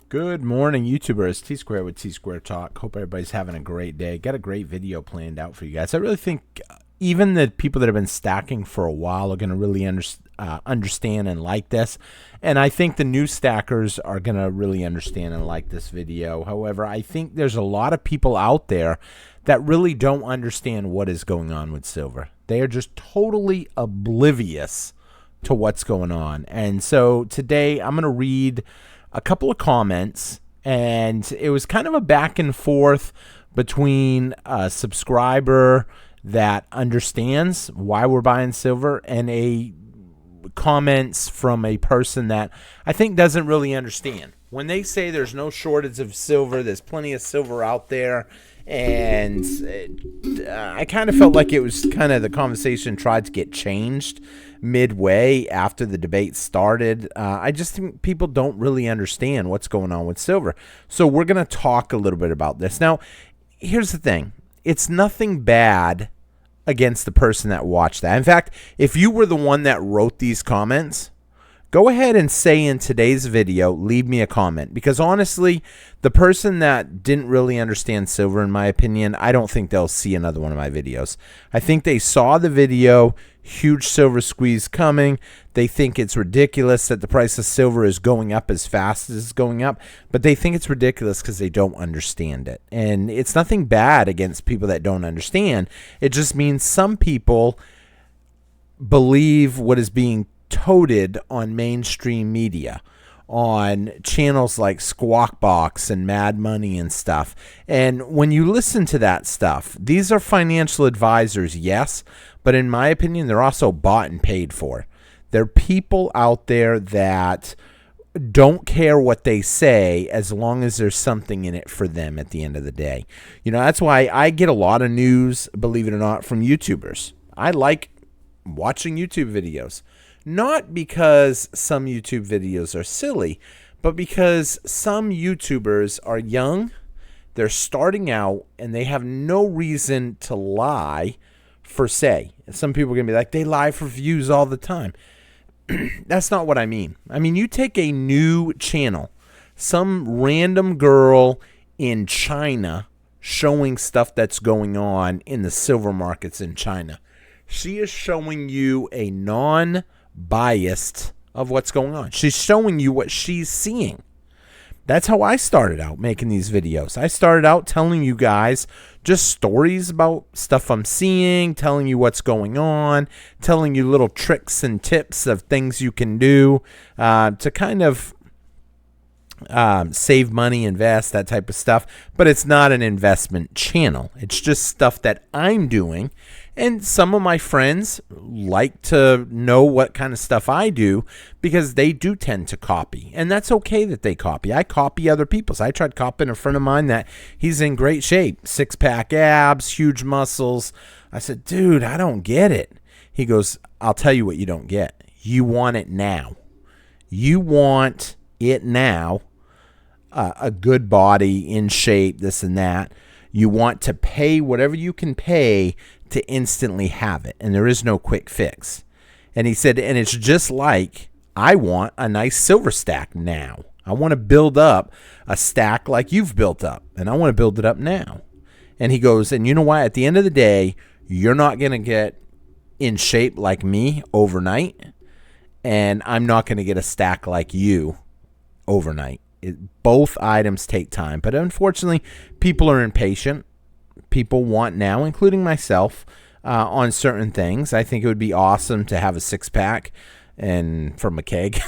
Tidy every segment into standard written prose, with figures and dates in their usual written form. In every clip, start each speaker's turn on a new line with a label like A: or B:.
A: Good morning, YouTubers. T Square with T Square Talk. Hope everybody's having a great day. Got a great video planned out for you guys. I really think even the people that have been stacking for a while are going to really understand and like this. And I think the new stackers are going to really understand and like this video. However, I think there's a lot of people out there that really don't understand what is going on with silver. They are just totally oblivious to what's going on. And so today I'm going to read a couple of comments, and it was kind of a back and forth between a subscriber that understands why we're buying silver and a comments from a person that I think doesn't really understand. When they say there's no shortage of silver, there's plenty of silver out there, and I kind of felt like it was kind of the conversation tried to get changed midway after the debate started. I just think people don't really understand what's going on with silver. So we're going to talk a little bit about this. Now, here's the thing. It's nothing bad against the person that watched that. In fact, if you were the one that wrote these comments, go ahead and say in today's video, leave me a comment. Because honestly, the person that didn't really understand silver, in my opinion, I don't think they'll see another one of my videos. I think they saw the video, huge silver squeeze coming. They think it's ridiculous that the price of silver is going up as fast as it's going up. But they think it's ridiculous because they don't understand it. And it's nothing bad against people that don't understand. It just means some people believe what is being toted on mainstream media, on channels like Squawk Box and Mad Money and stuff. And when you listen to that stuff, these are financial advisors, yes, but in my opinion, they're also bought and paid for. They're people out there that don't care what they say as long as there's something in it for them at the end of the day. You know, that's why I get a lot of news, believe it or not, from YouTubers. I like watching YouTube videos. Not because some YouTube videos are silly, but because some YouTubers are young, they're starting out, and they have no reason to lie for say. Some people are going to be like, they lie for views all the time. That's not what I mean. I mean, you take a new channel, some random girl in China showing stuff that's going on in the silver markets in China. She is showing you a non-biased of what's going on. She's showing you what she's seeing. That's how I started out making these videos. I started out telling you guys just stories about stuff I'm seeing, telling you what's going on, telling you little tricks and tips of things you can do to kind of save money, invest, that type of stuff. But it's not an investment channel. It's just stuff that I'm doing. And some of my friends like to know what kind of stuff I do because they do tend to copy. And that's okay that they copy. I copy other people's. I tried copying a friend of mine that he's in great shape. Six-pack abs, huge muscles. I said, dude, I don't get it. He goes, I'll tell you what you don't get. You want it now. You want it now. A good body, in shape, this and that. You want to pay whatever you can pay to instantly have it. And there is no quick fix. And he said, and it's just like I want a nice silver stack now. I want to build up a stack like you've built up. And I want to build it up now. And he goes, and you know what? At the end of the day, you're not going to get in shape like me overnight. And I'm not going to get a stack like you overnight. Both items take time, but unfortunately, people are impatient. People want now, including myself, on certain things. I think it would be awesome to have a six-pack and from a keg.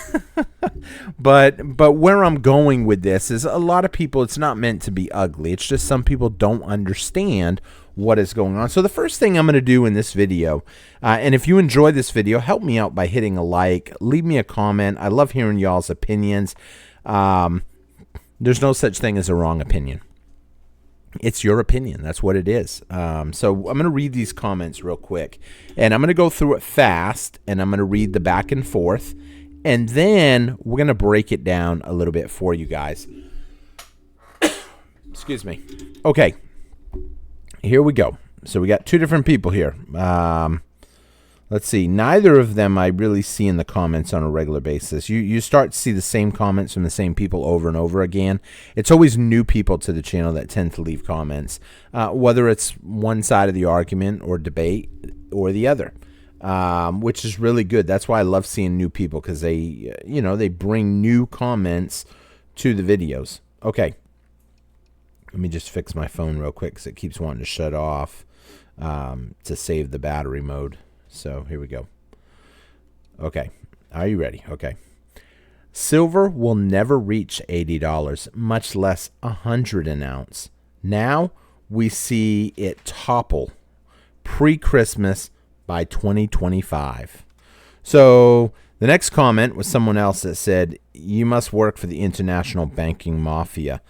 A: but where I'm going with this is a lot of people, it's not meant to be ugly. It's just some people don't understand what is going on. So the first thing I'm going to do in this video, and if you enjoy this video, help me out by hitting a like, leave me a comment. I love hearing y'all's opinions. There's no such thing as a wrong opinion. It's your opinion. That's what it is. So I'm going to read these comments real quick, and I'm going to go through it fast, and I'm going to read the back and forth, and then we're going to break it down a little bit for you guys. Excuse me. Okay. Here we go. So we got two different people here. Let's see. Neither of them I really see in the comments on a regular basis. You start to see the same comments from the same people over and over again. It's always new people to the channel that tend to leave comments, whether it's one side of the argument or debate or the other, which is really good. That's why I love seeing new people, because they bring new comments to the videos. Okay. Let me just fix my phone real quick because it keeps wanting to shut off to save the battery mode. So here we go. Okay. Are you ready? Okay. Silver will never reach $80, much less $100 an ounce. Now we see it topple pre-Christmas by 2025. So the next comment was someone else that said, you must work for the international banking mafia.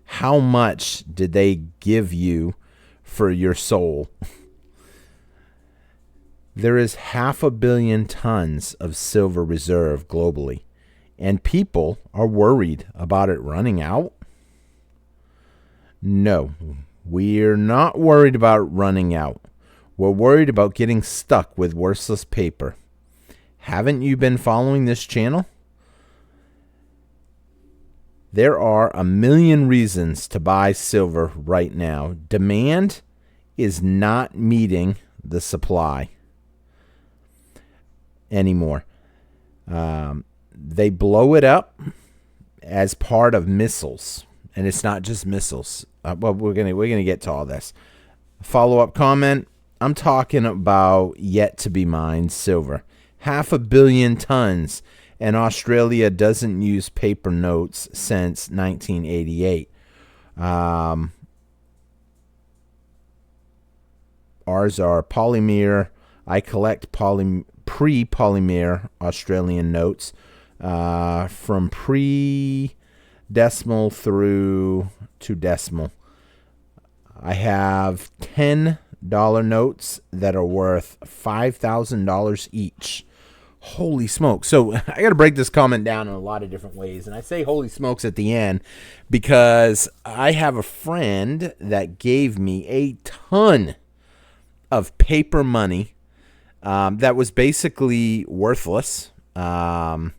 A: How much did they give you for your soul? There is 500 million tons of silver reserve globally, and people are worried about it running out. No, we're not worried about running out. We're worried about getting stuck with worthless paper. Haven't you been following this channel? There are a million reasons to buy silver right now. Demand is not meeting the supply anymore. They blow it up as part of missiles, and it's not just missiles. Well, we're gonna get to all this. Follow-up comment. I'm talking about yet to be mined silver. 500 million tons, and Australia doesn't use paper notes since 1988. Ours are polymer. I collect pre-polymer Australian notes from pre-decimal through to decimal. I have $10 notes that are worth $5,000 each. Holy smokes. So I got to break this comment down in a lot of different ways. And I say holy smokes at the end because I have a friend that gave me a ton of paper money that was basically worthless. Plus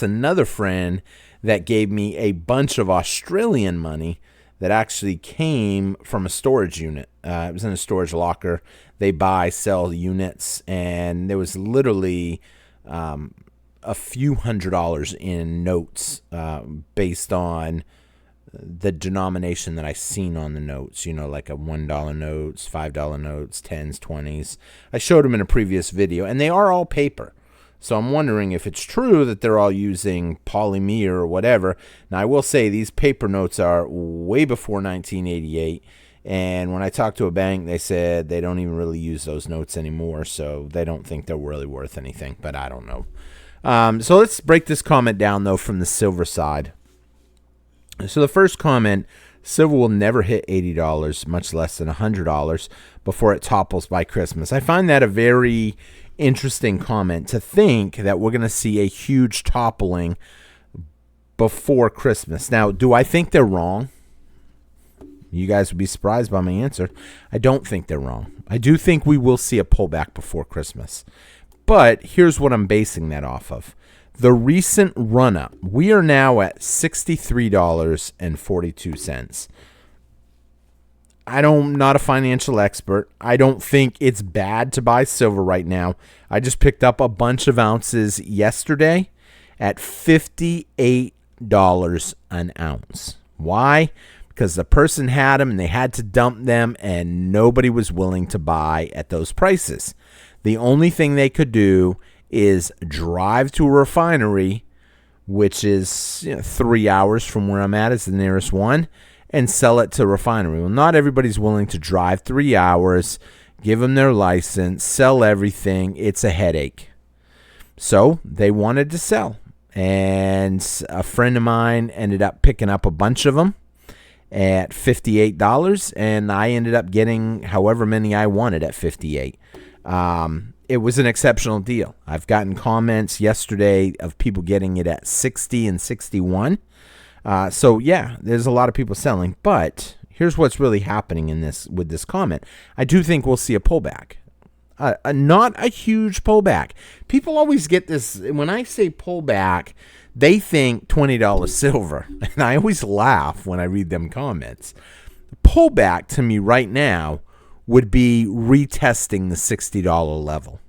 A: another friend that gave me a bunch of Australian money that actually came from a storage unit. It was in a storage locker. They buy, sell units, and there was literally a few $100s in notes based on the denomination that I seen on the notes, like a $1 notes, $5 notes, 10s, 20s. I showed them in a previous video, and they are all paper. So I'm wondering if it's true that they're all using polymer or whatever. Now, I will say these paper notes are way before 1988. And when I talked to a bank, they said they don't even really use those notes anymore. So they don't think they're really worth anything. But I don't know. So let's break this comment down, though, from the silver side. So the first comment, silver will never hit $80, much less than $100 before it topples by Christmas. I find that a very interesting comment, to think that we're going to see a huge toppling before Christmas. Now, do I think they're wrong? You guys would be surprised by my answer. I don't think they're wrong. I do think we will see a pullback before Christmas. But here's what I'm basing that off of. The recent run-up. We are now at $63.42. I'm not a financial expert. I don't think it's bad to buy silver right now. I just picked up a bunch of ounces yesterday at $58 an ounce. Why? Because the person had them and they had to dump them, and nobody was willing to buy at those prices. The only thing they could do is drive to a refinery, which is 3 hours from where I'm at, is the nearest one, and sell it to a refinery. Well, not everybody's willing to drive 3 hours, give them their license, sell everything. It's a headache. So they wanted to sell. And a friend of mine ended up picking up a bunch of them at $58, and I ended up getting however many I wanted at $58. It was an exceptional deal. I've gotten comments yesterday of people getting it at 60 and 61. So yeah, there's a lot of people selling, but here's what's really happening with this comment. I do think we'll see a pullback. Not a huge pullback. People always get this. When I say pullback, they think $20 silver. And I always laugh when I read them comments. Pullback to me right now would be retesting the $60 level.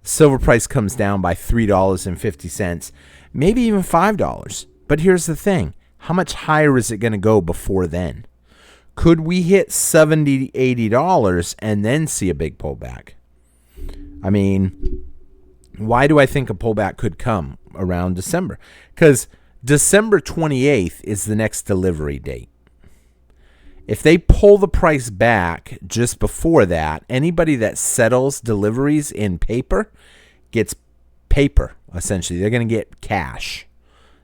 A: Silver price comes down by $3.50, maybe even $5. But here's the thing. How much higher is it going to go before then? Could we hit $70, $80 and then see a big pullback? I mean, why do I think a pullback could come around December? Because December 28th is the next delivery date. If they pull the price back just before that, anybody that settles deliveries in paper gets paper, essentially. They're going to get cash.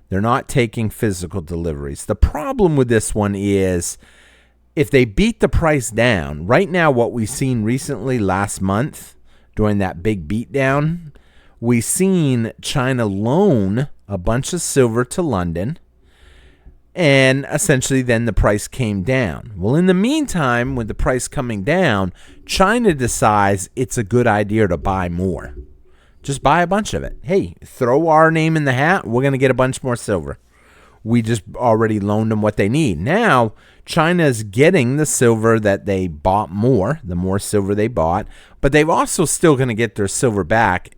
A: They're not taking physical deliveries. The problem with this one is if they beat the price down, right now what we've seen recently last month during that big beatdown, we've seen China loan a bunch of silver to London, and essentially then the price came down. Well, in the meantime, with the price coming down, China decides it's a good idea to buy more. Just buy a bunch of it. Hey, throw our name in the hat. We're going to get a bunch more silver. We just already loaned them what they need. Now, China's getting the silver that they bought more, the more silver they bought, but they've also still going to get their silver back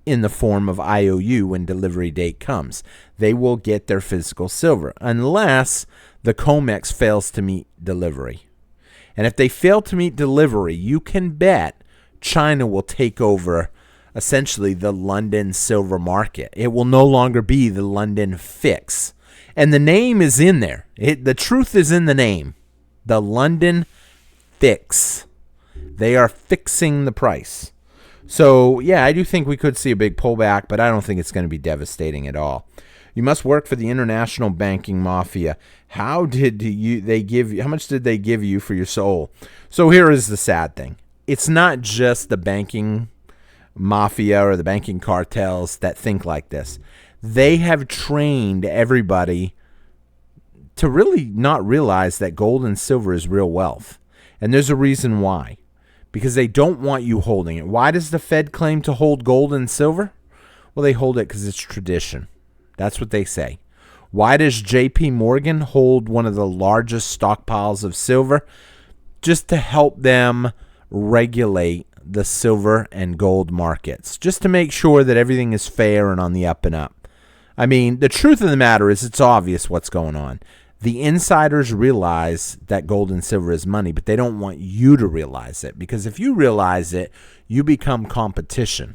A: in the form of IOU when delivery date comes. They will get their physical silver unless the COMEX fails to meet delivery. And if they fail to meet delivery, you can bet China will take over essentially the London silver market. It will no longer be the London fix. And the name is in there. The truth is in the name. The London fix. They are fixing the price. So, yeah, I do think we could see a big pullback, but I don't think it's going to be devastating at all. You must work for the international banking mafia. How much did they give you for your soul? So here is the sad thing. It's not just the banking mafia or the banking cartels that think like this. They have trained everybody to really not realize that gold and silver is real wealth. And there's a reason why. Because they don't want you holding it. Why does the Fed claim to hold gold and silver? Well, they hold it because it's tradition. That's what they say. Why does JP Morgan hold one of the largest stockpiles of silver? Just to help them regulate the silver and gold markets. Just to make sure that everything is fair and on the up and up. I mean, the truth of the matter is it's obvious what's going on. The insiders realize that gold and silver is money, but they don't want you to realize it. Because if you realize it, you become competition.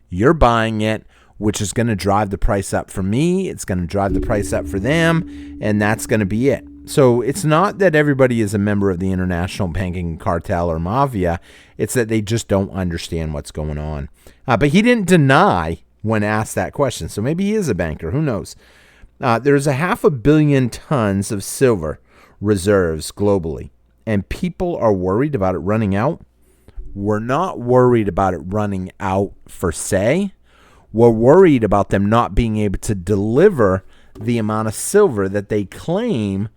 A: You're buying it, which is going to drive the price up for me. It's going to drive the price up for them, and that's going to be it. So it's not that everybody is a member of the international banking cartel or mafia. It's that they just don't understand what's going on. But he didn't deny when asked that question. So maybe he is a banker. Who knows? There's 500 million tons of silver reserves globally, and people are worried about it running out. We're not worried about it running out per se. We're worried about them not being able to deliver the amount of silver that they claim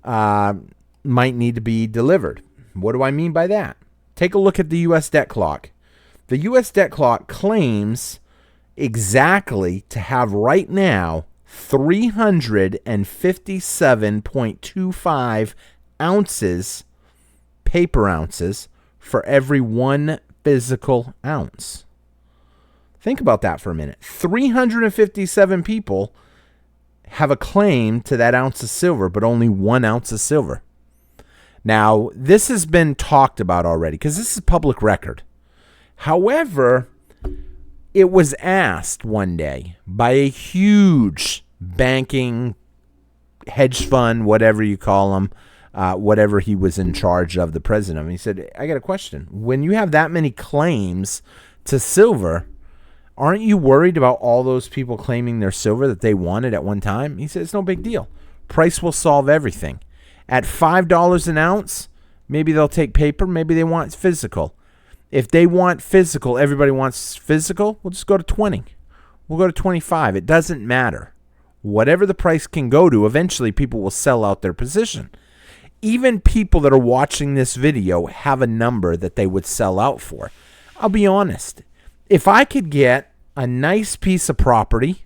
A: might need to be delivered. What do I mean by that? Take a look at the U.S. debt clock. The U.S. debt clock claims exactly to have right now 357.25 ounces, paper ounces, for every 1 physical ounce. Think about that for a minute. 357 people have a claim to that ounce of silver, but only 1 ounce of silver. Now, this has been talked about already because this is public record. However, it was asked one day by a huge banking hedge fund, whatever you call them, whatever he was in charge of, the president. And he said, I got a question. When you have that many claims to silver, aren't you worried about all those people claiming their silver that they wanted at one time? He said, it's no big deal. Price will solve everything. At $5 an ounce, maybe they'll take paper, maybe they want physical. If they want physical, everybody wants physical, we'll just go to 20. We'll go to 25. It doesn't matter. Whatever the price can go to, eventually people will sell out their position. even people that are watching this video have a number that they would sell out for. I'll be honest. If I could get a nice piece of property,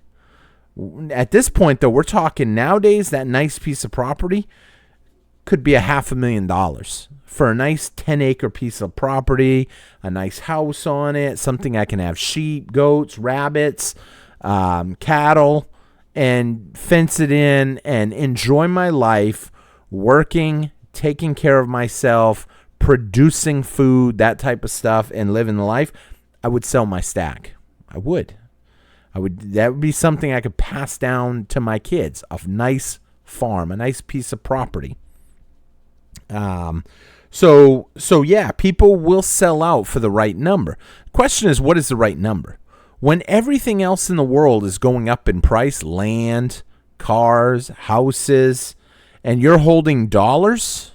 A: at this point, though, we're talking nowadays, that nice piece of property could be $500,000 for a nice 10-acre piece of property, a nice house on it, something I can have sheep, goats, rabbits, cattle, and fence it in and enjoy my life working, taking care of myself, producing food, that type of stuff, and living the life. I would sell my stack. I would. That would be something I could pass down to my kids. A nice farm, a nice piece of property. So yeah, people will sell out for the right number. Question is, what is the right number? When everything else in the world is going up in price, land, cars, houses, and you're holding dollars,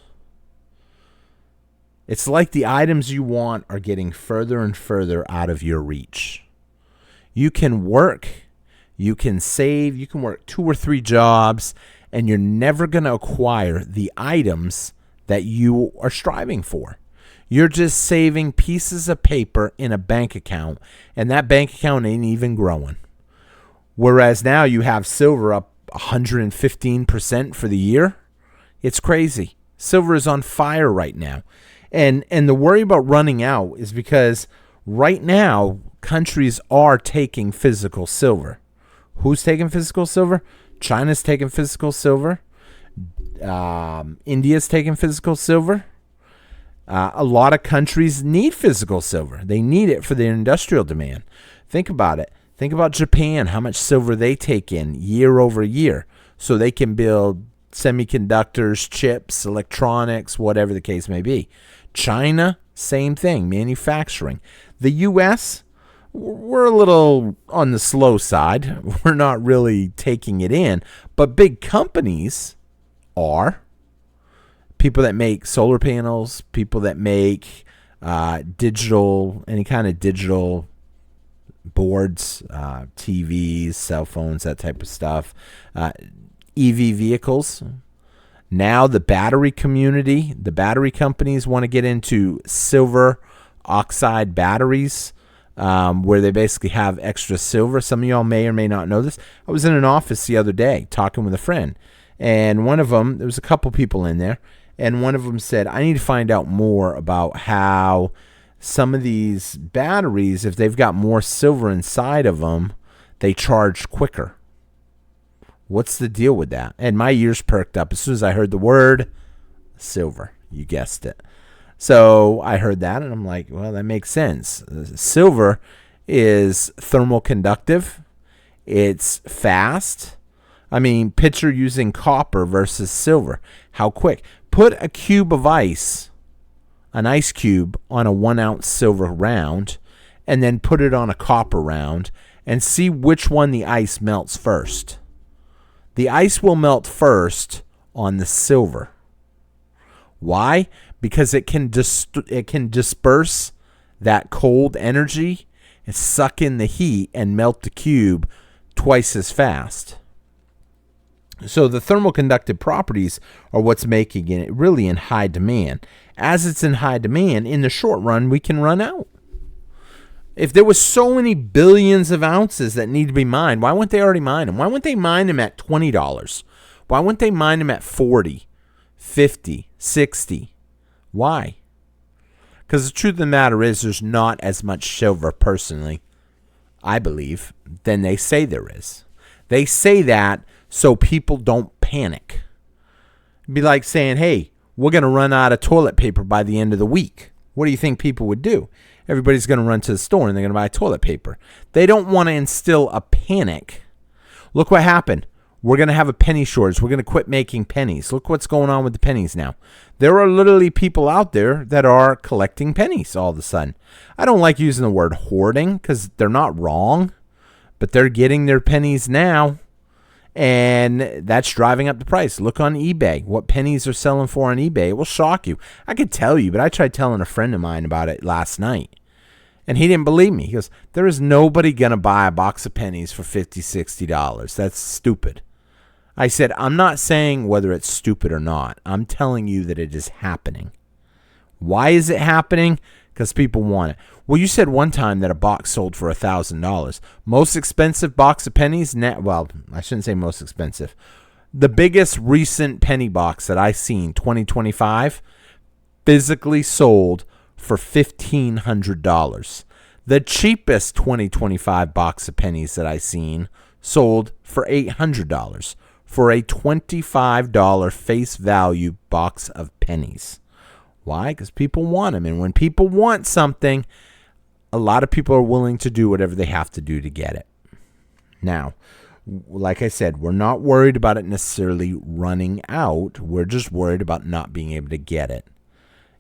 A: it's like the items you want are getting further and further out of your reach. You can work, you can save, you can work 2 or 3 jobs, and you're never going to acquire the items that you are striving for. You're just saving pieces of paper in a bank account, and that bank account ain't even growing. Whereas now you have silver up 115% for the year. It's crazy. Silver is on fire right now. And the worry about running out is because right now countries are taking physical silver. Who's taking physical silver? China's taking physical silver. India's taking physical silver. A lot of countries need physical silver. They need it for their industrial demand. Think about it. Think about Japan, how much silver they take in year over year so they can build semiconductors, chips, electronics, whatever the case may be. China, same thing, manufacturing. The U.S., we're a little on the slow side. We're not really taking it in. But big companies are. People that make solar panels, people that make any kind of digital boards, TVs, cell phones, that type of stuff. EV vehicles. Now the battery community, the battery companies want to get into silver oxide batteries, where they basically have extra silver. Some of y'all may or may not know this. I was in an office the other day talking with a friend, and one of them, there was a couple people in there, and one of them said, I need to find out more about how some of these batteries, if they've got more silver inside of them, they charge quicker. What's the deal with that? And my ears perked up as soon as I heard the word silver. You guessed it. So I heard that, and I'm like, well, that makes sense. Silver is thermal conductive. It's fast. I mean, picture using copper versus silver. How quick? Put a cube of ice, an ice cube, on a 1-ounce silver round, and then put it on a copper round, and see which one the ice melts first. The ice will melt first on the silver. Why? Because it can disperse that cold energy and suck in the heat and melt the cube twice as fast. So the thermal conductive properties are what's making it really in high demand. As it's in high demand, in the short run, we can run out. If there was so many billions of ounces that need to be mined, why wouldn't they already mine them? Why wouldn't they mine them at $20? Why wouldn't they mine them at $40, $50, $60? Why? Because the truth of the matter is there's not as much silver, personally, I believe, than they say there is. They say that so people don't panic. It'd be like saying, hey, we're going to run out of toilet paper by the end of the week. What do you think people would do? Everybody's going to run to the store and they're going to buy toilet paper. They don't want to instill a panic. Look what happened. We're going to have a penny shortage. We're going to quit making pennies. Look what's going on with the pennies now. There are literally people out there that are collecting pennies all of a sudden. I don't like using the word hoarding because they're not wrong, but they're getting their pennies now, and that's driving up the price. Look on eBay. What pennies are selling for on eBay. It will shock you. I could tell you, but I tried telling a friend of mine about it last night, and he didn't believe me. He goes, there is nobody going to buy a box of pennies for $50, $60. That's stupid. I said, I'm not saying whether it's stupid or not. I'm telling you that it is happening. Why is it happening? Because people want it. Well, you said one time that a box sold for $1,000. Most expensive box of pennies? Well, I shouldn't say most expensive. The biggest recent penny box that I've seen, 2025, physically sold for $1,500. The cheapest 2025 box of pennies that I've seen sold for $800 for a $25 face value box of pennies. Why? Because people want them. And when people want something, a lot of people are willing to do whatever they have to do to get it. Now, like I said, we're not worried about it necessarily running out. We're just worried about not being able to get it.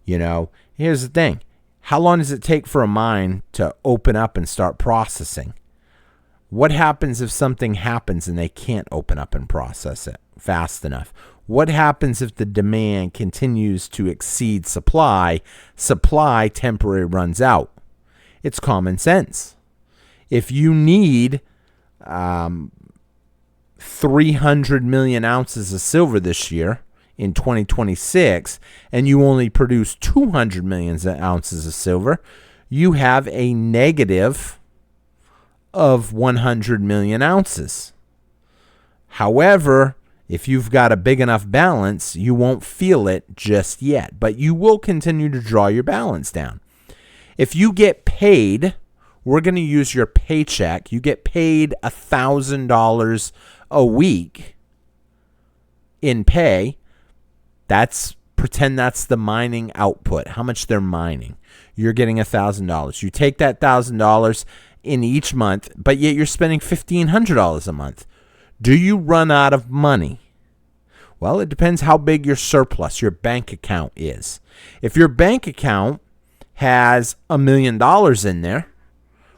A: You know, here's the thing. How long does it take for a mine to open up and start processing? What happens if something happens and they can't open up and process it fast enough? What happens if the demand continues to exceed supply? Supply temporarily runs out. It's common sense. If you need 300 million ounces of silver this year in 2026, and you only produce 200 million ounces of silver, you have a negative of 100 million ounces. However, if you've got a big enough balance, you won't feel it just yet, but you will continue to draw your balance down. If you get paid, we're going to use your paycheck. You get paid $1,000 a week in pay. Pretend that's the mining output, how much they're mining. You're getting $1,000. You take that $1,000 in each month, but yet you're spending $1,500 a month. Do you run out of money? Well, it depends how big your surplus, your bank account is. If your bank account has $1 million in there,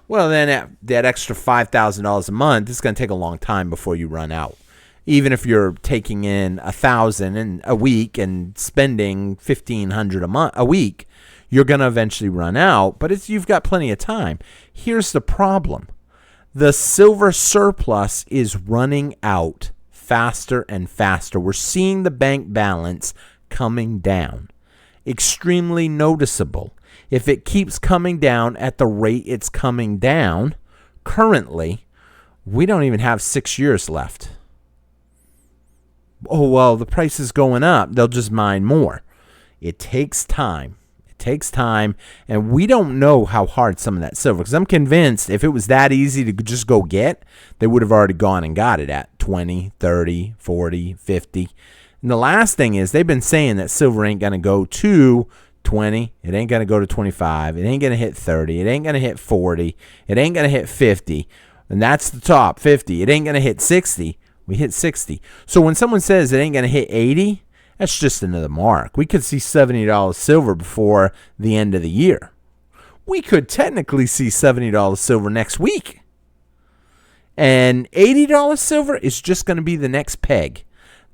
A: well, then that extra $5,000 a month, it's going to take a long time before you run out. Even if you're taking in $1,000 a week and spending $1,500 a week, you're going to eventually run out, but you've got plenty of time. Here's the problem. The silver surplus is running out faster and faster. We're seeing the bank balance coming down. Extremely noticeable. If it keeps coming down at the rate it's coming down, currently, we don't even have 6 years left. Oh, well, the price is going up. They'll just mine more. It takes time. It takes time, and we don't know how hard some of that silver, because I'm convinced if it was that easy to just go get, they would have already gone and got it at 20, 30, 40, 50. And the last thing is they've been saying that silver ain't going to go to 20. It ain't going to go to 25. It ain't going to hit 30. It ain't going to hit 40. It ain't going to hit 50. And that's the top, 50. It ain't going to hit 60. We hit 60. So when someone says it ain't going to hit 80, that's just another mark. We could see $70 silver before the end of the year. We could technically see $70 silver next week. And $80 silver is just going to be the next peg,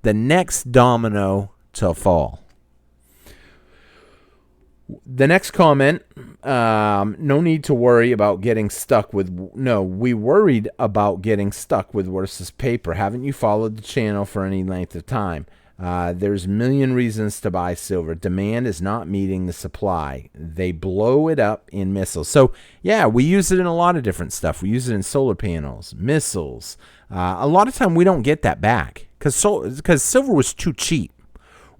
A: the next domino to fall. The next comment, no need to worry about getting stuck with, no, we worried about getting stuck with worthless paper. Haven't you followed the channel for any length of time? There's a million reasons to buy silver. Demand is not meeting the supply. They blow it up in missiles. So, yeah, we use it in a lot of different stuff. We use it in solar panels, missiles. A lot of time we don't get that back because silver was too cheap.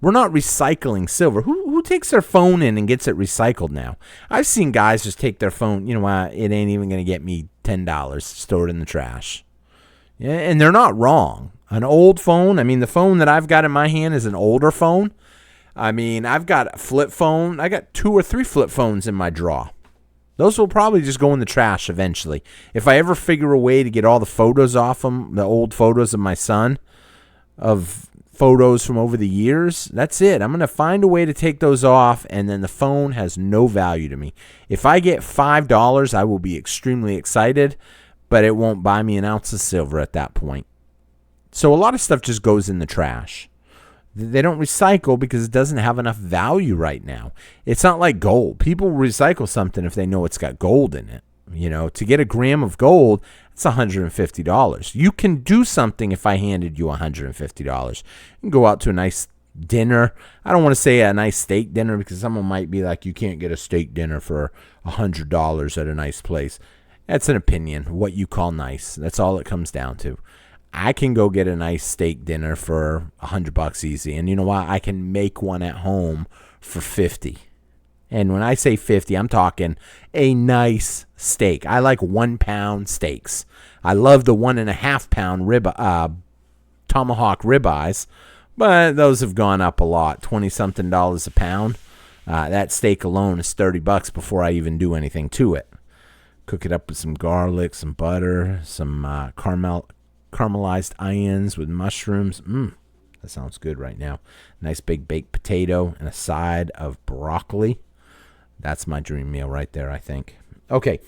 A: We're not recycling silver. Who takes their phone in and gets it recycled now? I've seen guys just take their phone. You know what? It ain't even going to get me $10. Store it in the trash. Yeah, and they're not wrong. An old phone. I mean, the phone that I've got in my hand is an older phone. I mean, I've got a flip phone. I got 2 or 3 flip phones in my drawer. Those will probably just go in the trash eventually. If I ever figure a way to get all the photos off them, the old photos of my son, of photos from over the years, that's it. I'm going to find a way to take those off, and then the phone has no value to me. If I get $5, I will be extremely excited, but it won't buy me an ounce of silver at that point. So a lot of stuff just goes in the trash. They don't recycle because it doesn't have enough value right now. It's not like gold. People recycle something if they know it's got gold in it. You know, to get a gram of gold, It's $150. You can do something if I handed you $150. You can go out to a nice dinner. I don't want to say a nice steak dinner because someone might be like, you can't get a steak dinner for $100 at a nice place. That's an opinion, what you call nice. That's all it comes down to. I can go get a nice steak dinner for $100 easy. And you know what? I can make one at home for $50. And when I say 50, I'm talking a nice steak. I like 1 pound steaks. I love the 1.5 pound tomahawk ribeyes, but those have gone up a lot, $20-something a pound. That steak alone is $30 before I even do anything to it. Cook it up with some garlic, some butter, some caramelized onions with mushrooms. That sounds good right now. Nice big baked potato and a side of broccoli. That's my dream meal right there, I think. Okay,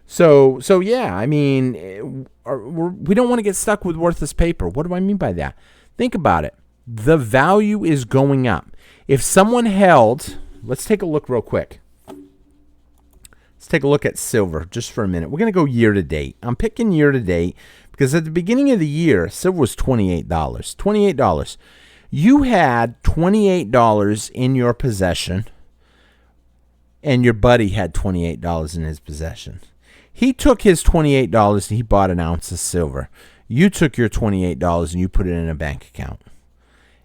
A: so yeah, I mean, we don't want to get stuck with worthless paper. What do I mean by that? Think about it. The value is going up. If someone held, let's take a look real quick. Let's take a look at silver just for a minute. We're going to go year to date. I'm picking year to date because at the beginning of the year, silver was $28. $28. You had $28 in your possession, and your buddy had $28 in his possession. He took his $28 and he bought an ounce of silver. You took your $28 and you put it in a bank account.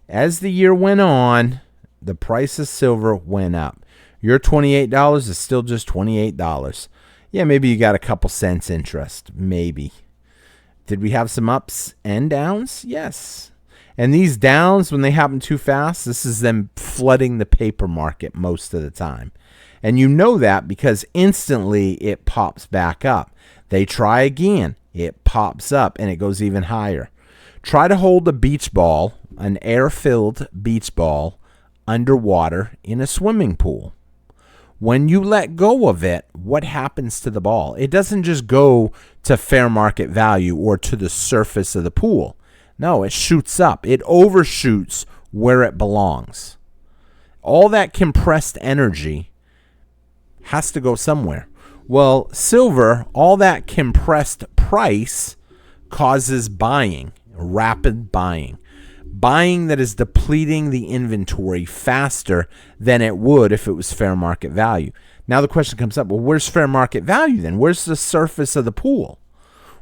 A: As the year went on, the price of silver went up. Your $28 is still just $28. Yeah, maybe you got a couple cents interest. Maybe. Did we have some ups and downs? Yes. And these downs, when they happen too fast, this is them flooding the paper market most of the time. And you know that because instantly it pops back up. They try again. It pops up and it goes even higher. Try to hold a beach ball, an air-filled beach ball, underwater in a swimming pool. When you let go of it, what happens to the ball? It doesn't just go to fair market value or to the surface of the pool. No, it shoots up. It overshoots where it belongs. All that compressed energy has to go somewhere. Well, silver, all that compressed price causes buying, rapid buying. Buying that is depleting the inventory faster than it would if it was fair market value. Now the question comes up, well, where's fair market value then? Where's the surface of the pool?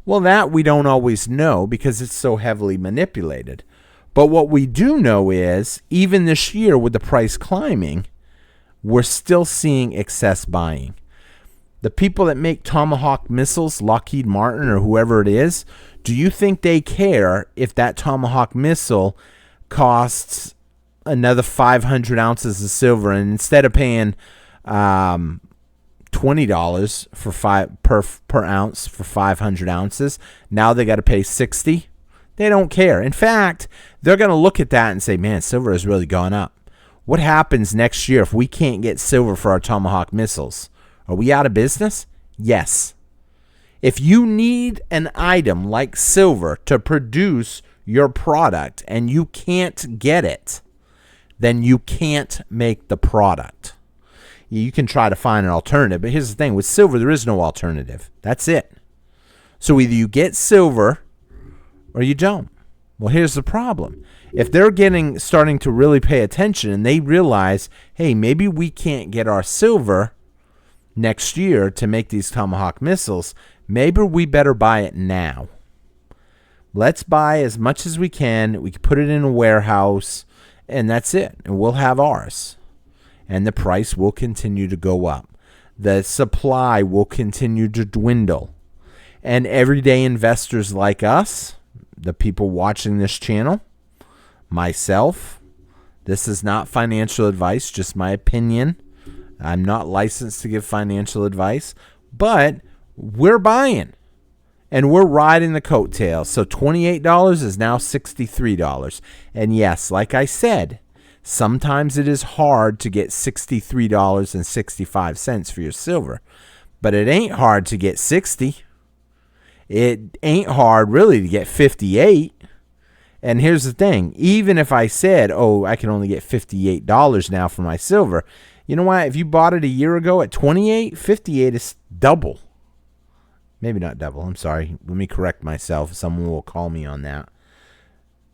A: Well, that we don't always know because it's so heavily manipulated. But what we do know is, even this year with the price climbing, we're still seeing excess buying. The people that make Tomahawk missiles, Lockheed Martin or whoever it is, do you think they care if that Tomahawk missile costs another 500 ounces of silver, and instead of paying $20 per ounce for 500 ounces, now they got to pay $60? They don't care. In fact, they're going to look at that and say, man, silver has really gone up. What happens next year if we can't get silver for our Tomahawk missiles? Are we out of business? Yes. If you need an item like silver to produce your product and you can't get it, then you can't make the product. You can try to find an alternative, but here's the thing. With silver, there is no alternative. That's it. So either you get silver or you don't. Well, here's the problem. If they're starting to really pay attention and they realize, hey, maybe we can't get our silver next year to make these Tomahawk missiles, maybe we better buy it now. Let's buy as much as we can. We can put it in a warehouse, and that's it. And we'll have ours. And the price will continue to go up. The supply will continue to dwindle. And everyday investors like us, the people watching this channel, myself, this is not financial advice, just my opinion. I'm not licensed to give financial advice, but we're buying and we're riding the coattails. So $28 is now $63. And yes, like I said, sometimes it is hard to get $63.65 for your silver, but it ain't hard to get 60. It ain't hard really to get 58. And here's the thing. Even if I said, oh, I can only get $58 now for my silver, you know what? If you bought it a year ago at 28, 58 is double. Maybe not double. I'm sorry. Let me correct myself. Someone will call me on that.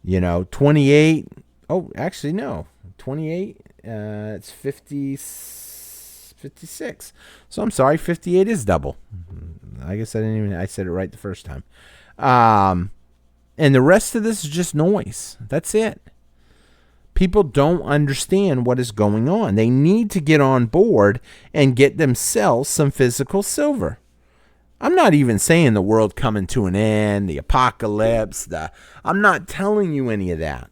A: 28. Oh, actually, no. 28. It's 56. So I'm sorry. 58 is double. I guess I said it right the first time. And the rest of this is just noise. That's it. People don't understand what is going on. They need to get on board and get themselves some physical silver. I'm not even saying the world coming to an end, the apocalypse. I'm not telling you any of that.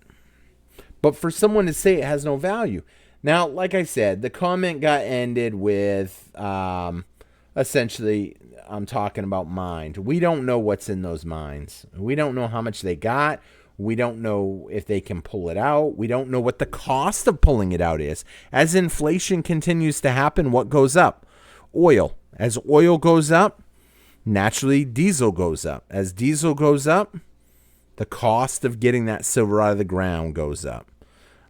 A: But for someone to say it has no value. Now, like I said, the comment got ended with essentially, I'm talking about mind. We don't know what's in those mines. We don't know how much they got. We don't know if they can pull it out. We don't know what the cost of pulling it out is. As inflation continues to happen, what goes up? Oil. As oil goes up, naturally diesel goes up. As diesel goes up, the cost of getting that silver out of the ground goes up.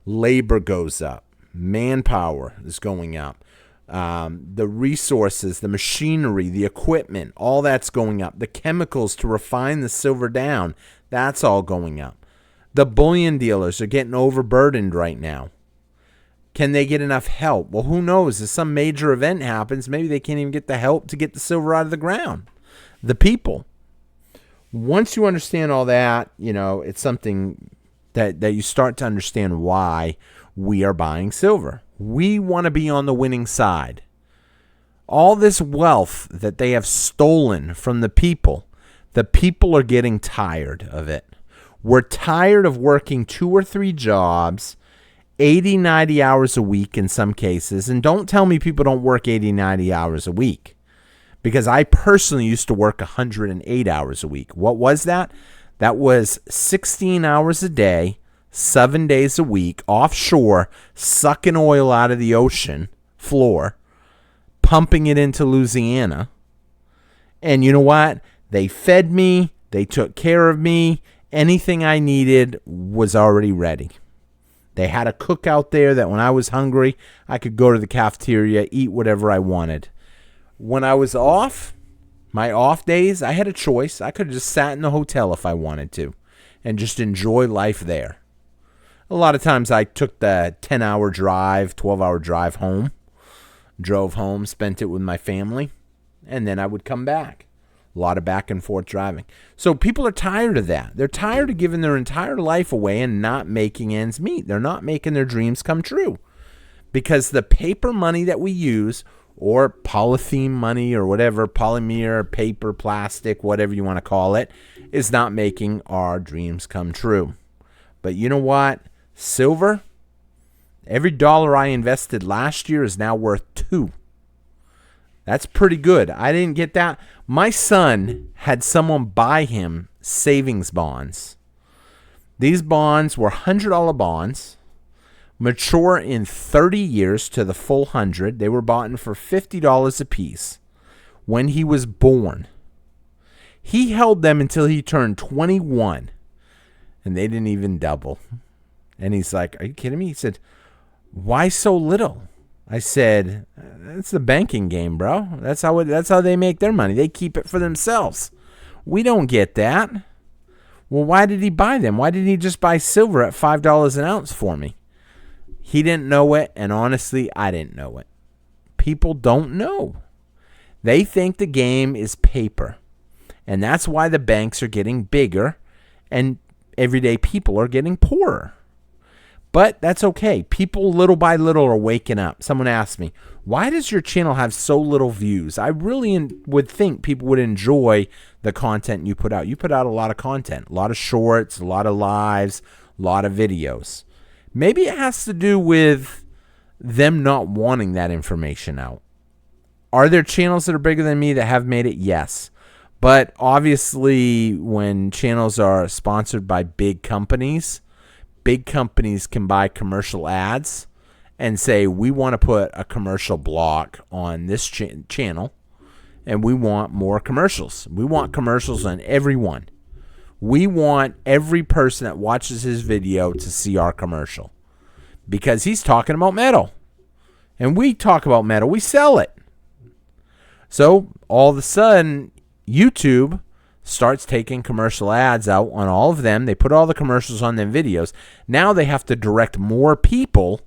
A: Labor goes up. Manpower is going up. The resources, the machinery, the equipment, all that's going up. The chemicals to refine the silver down, that's all going up. The bullion dealers are getting overburdened right now. Can they get enough help? Well, who knows? If some major event happens, maybe they can't even get the help to get the silver out of the ground. The people. Once you understand all that, it's something that you start to understand why we are buying silver. We want to be on the winning side. All this wealth that they have stolen from the people are getting tired of it. We're tired of working 2 or 3 jobs, 80, 90 hours a week in some cases. And don't tell me people don't work 80, 90 hours a week. Because I personally used to work 108 hours a week. What was that? That was 16 hours a day, 7 days a week, offshore, sucking oil out of the ocean floor, pumping it into Louisiana. And you know what? They fed me. They took care of me. Anything I needed was already ready. They had a cook out there that when I was hungry, I could go to the cafeteria, eat whatever I wanted. When I was off, my off days, I had a choice. I could have just sat in the hotel if I wanted to and just enjoy life there. A lot of times I took the 10-hour drive, 12-hour drive home, drove home, spent it with my family, and then I would come back. A lot of back and forth driving. So people are tired of that. They're tired of giving their entire life away and not making ends meet. They're not making their dreams come true. Because the paper money that we use, or polythene money or whatever, polymer, paper, plastic, whatever you want to call it, is not making our dreams come true. But you know what? Silver, every dollar I invested last year is now worth $2. That's pretty good. I didn't get that. My son had someone buy him savings bonds. These bonds were $100 bonds, mature in 30 years to the full 100. They were bought for $50 a piece when he was born. He held them until he turned 21, and they didn't even double. And he's like, "Are you kidding me?" He said, "Why so little?" I said, "That's the banking game, bro. That's how they make their money. They keep it for themselves. We don't get that." Well, why did he buy them? Why didn't he just buy silver at $5 an ounce for me? He didn't know it, and honestly, I didn't know it. People don't know. They think the game is paper, and that's why the banks are getting bigger and everyday people are getting poorer. But that's okay. People little by little are waking up. Someone asked me, "Why does your channel have so little views?" I really would think people would enjoy the content you put out. You put out a lot of content, a lot of shorts, a lot of lives, a lot of videos. Maybe it has to do with them not wanting that information out. Are there channels that are bigger than me that have made it? Yes. But obviously, when channels are sponsored by big companies can buy commercial ads and say, "We want to put a commercial block on this channel, and we want more commercials. We want commercials on every one. We want every person that watches his video to see our commercial." Because he's talking about metal. And we talk about metal. We sell it. So all of a sudden, YouTube starts taking commercial ads out on all of them. They put all the commercials on their videos. Now they have to direct more people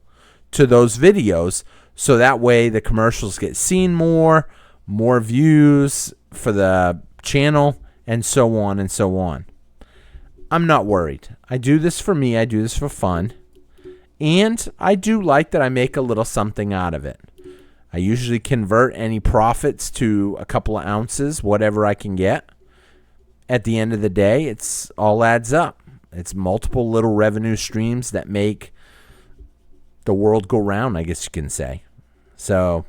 A: to those videos, so that way the commercials get seen more views for the channel, and so on and so on. I'm not worried. I do this for me. I do this for fun. And I do like that I make a little something out of it. I usually convert any profits to a couple of ounces, whatever I can get. At the end of the day, it's all adds up. It's multiple little revenue streams that make the world go round, I guess you can say. So,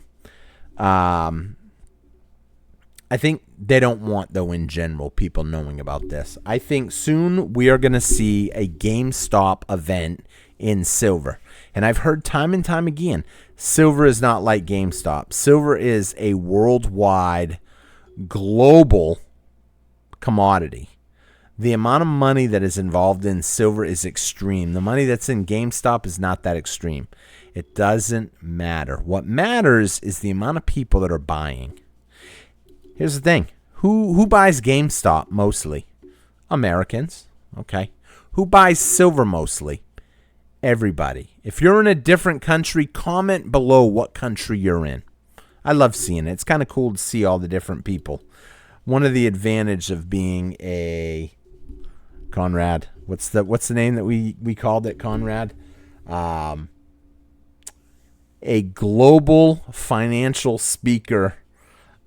A: I think they don't want, though, in general, people knowing about this. I think soon we are going to see a GameStop event in silver. And I've heard time and time again, silver is not like GameStop. Silver is a worldwide, global commodity. The amount of money that is involved in silver is extreme. The money that's in GameStop is not that extreme. It doesn't matter. What matters is the amount of people that are buying. Here's the thing. Who buys GameStop mostly? Americans. Okay. Who buys silver mostly? Everybody. If you're in a different country, comment below what country you're in. I love seeing it. It's kind of cool to see all the different people. One of the advantage of being a Conrad. What's the name that we called it, Conrad? A global financial speaker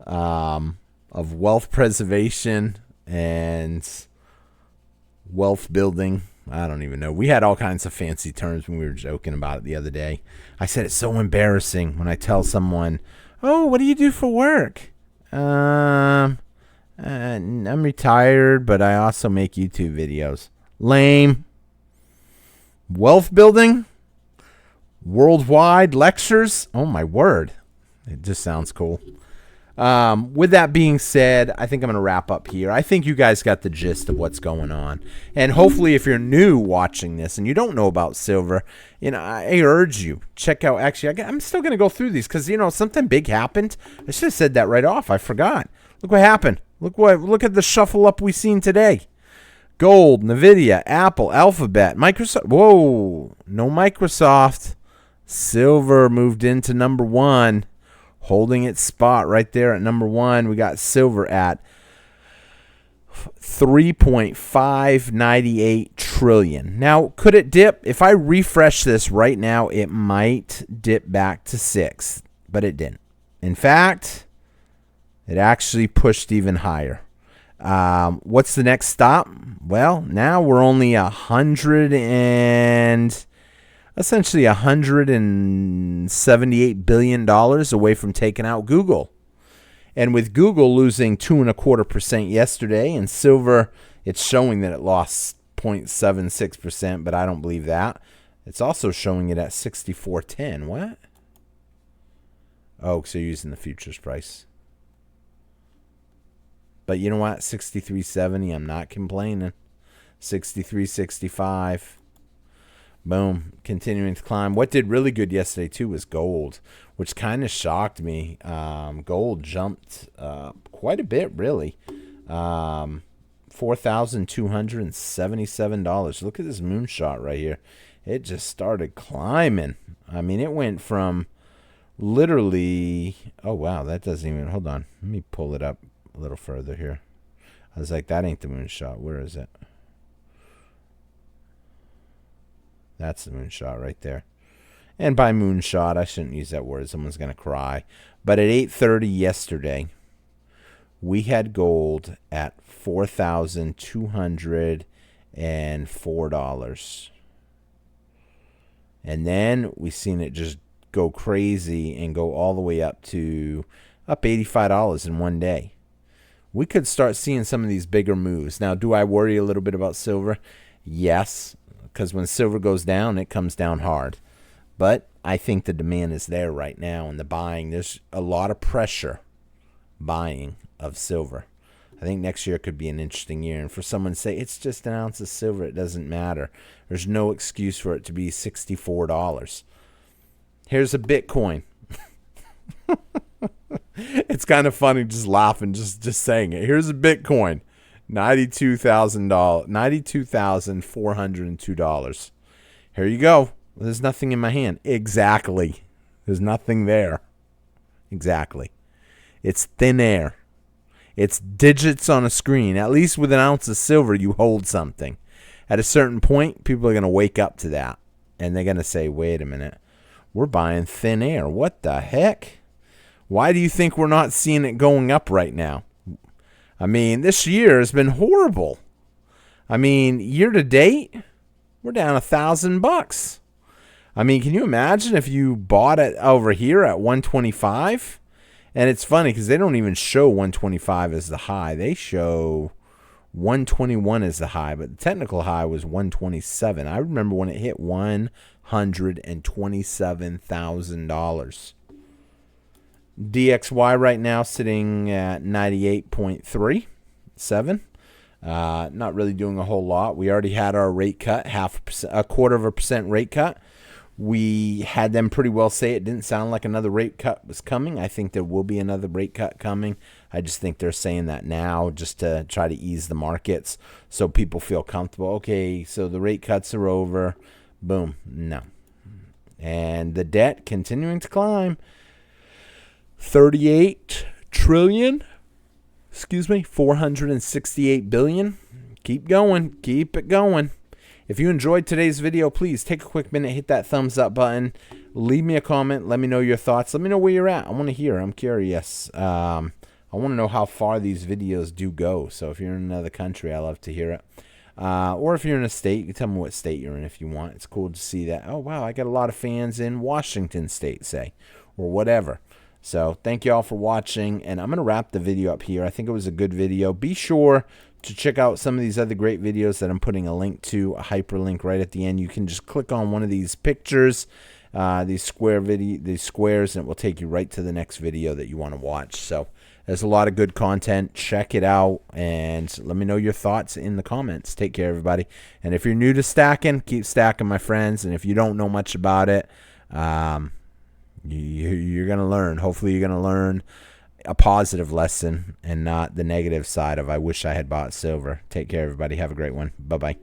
A: of wealth preservation and wealth building. I don't even know. We had all kinds of fancy terms when we were joking about it the other day. I said it's so embarrassing when I tell someone, "Oh, what do you do for work?" I'm retired, but I also make YouTube videos. Lame. Wealth building? Worldwide lectures? Oh, my word. It just sounds cool. With that being said, I think I'm going to wrap up here. I think you guys got the gist of what's going on. And hopefully if you're new watching this and you don't know about silver, I urge you, check out, actually, I'm still going to go through these because, something big happened. I should have said that right off. I forgot. Look what happened. Look at the shuffle up we seen today. Gold, Nvidia, Apple, Alphabet, Microsoft. Whoa, no Microsoft. Silver moved into number one, holding its spot right there at number one. We got silver at 3.598 trillion. Now, could it dip? If I refresh this right now, it might dip back to 6, but it didn't. In fact, it actually pushed even higher. What's the next stop? Well, now we're only essentially $178 billion away from taking out Google. And with Google losing 2.25% yesterday, and silver, it's showing that it lost 0.76%, but I don't believe that. It's also showing it at 64.10. What? Oh, so you're using the futures price. But you know what? 63.70. I'm not complaining. 63.65. Boom. Continuing to climb. What did really good yesterday, too, was gold, which kind of shocked me. Gold jumped quite a bit, really. $4,277. Look at this moonshot right here. It just started climbing. I mean, it went from literally... Oh, wow. That doesn't even... Hold on. Let me pull it up a little further here. I was like, that ain't the moonshot. Where is it? That's the moonshot right there. And by moonshot, I shouldn't use that word. Someone's going to cry. But at 8:30 yesterday, we had gold at $4,204. And then we seen it just go crazy and go all the way up $85 in one day. We could start seeing some of these bigger moves. Now, do I worry a little bit about silver? Yes, because when silver goes down, it comes down hard. But I think the demand is there right now, and the buying, there's a lot of pressure buying of silver. I think next year could be an interesting year. And for someone to say, it's just an ounce of silver, it doesn't matter. There's no excuse for it to be $64. Here's a Bitcoin. It's kind of funny just laughing, just saying it. Here's a Bitcoin, $92,402. Here you go. There's nothing in my hand. Exactly. There's nothing there. Exactly. It's thin air. It's digits on a screen. At least with an ounce of silver, you hold something. At a certain point, people are going to wake up to that. And they're going to say, wait a minute. We're buying thin air. What the heck? Why do you think we're not seeing it going up right now? I mean, this year has been horrible. I mean, year to date, we're down $1,000. I mean, can you imagine if you bought it over here at 125? And it's funny because they don't even show 125 as the high. They show 121 as the high, but the technical high was 127. I remember when it hit $127,000. DXY right now sitting at 98.37. Not really doing a whole lot. We already had our rate cut, a quarter of a percent rate cut. We had them pretty well say it didn't sound like another rate cut was coming. I think there will be another rate cut coming. I just think they're saying that now just to try to ease the markets so people feel comfortable. Okay, so the rate cuts are over. Boom. No. And the debt continuing to climb. 38 trillion. 468 billion. Keep going. Keep it going. If you enjoyed today's video, please take a quick minute, hit that thumbs up button, leave me a comment, let me know your thoughts, let me know where you're at. I want to hear. I'm curious. I want to know how far these videos do go. So if you're in another country, I love to hear it. Or if you're in a state, you can tell me what state you're in if you want. It's cool to see that. Oh, wow, I got a lot of fans in Washington State, say, or whatever. So thank you all for watching, and I'm going to wrap the video up here. I think it was a good video. Be sure to check out some of these other great videos that I'm putting a link to, a hyperlink right at the end. You can just click on one of these pictures, these squares, and it will take you right to the next video that you want to watch. So there's a lot of good content. Check it out, and let me know your thoughts in the comments. Take care, everybody. And if you're new to stacking, keep stacking, my friends. And if you don't know much about it, you're going to learn. Hopefully you're going to learn a positive lesson and not the negative side of I wish I had bought silver. Take care, everybody. Have a great one. Bye-bye.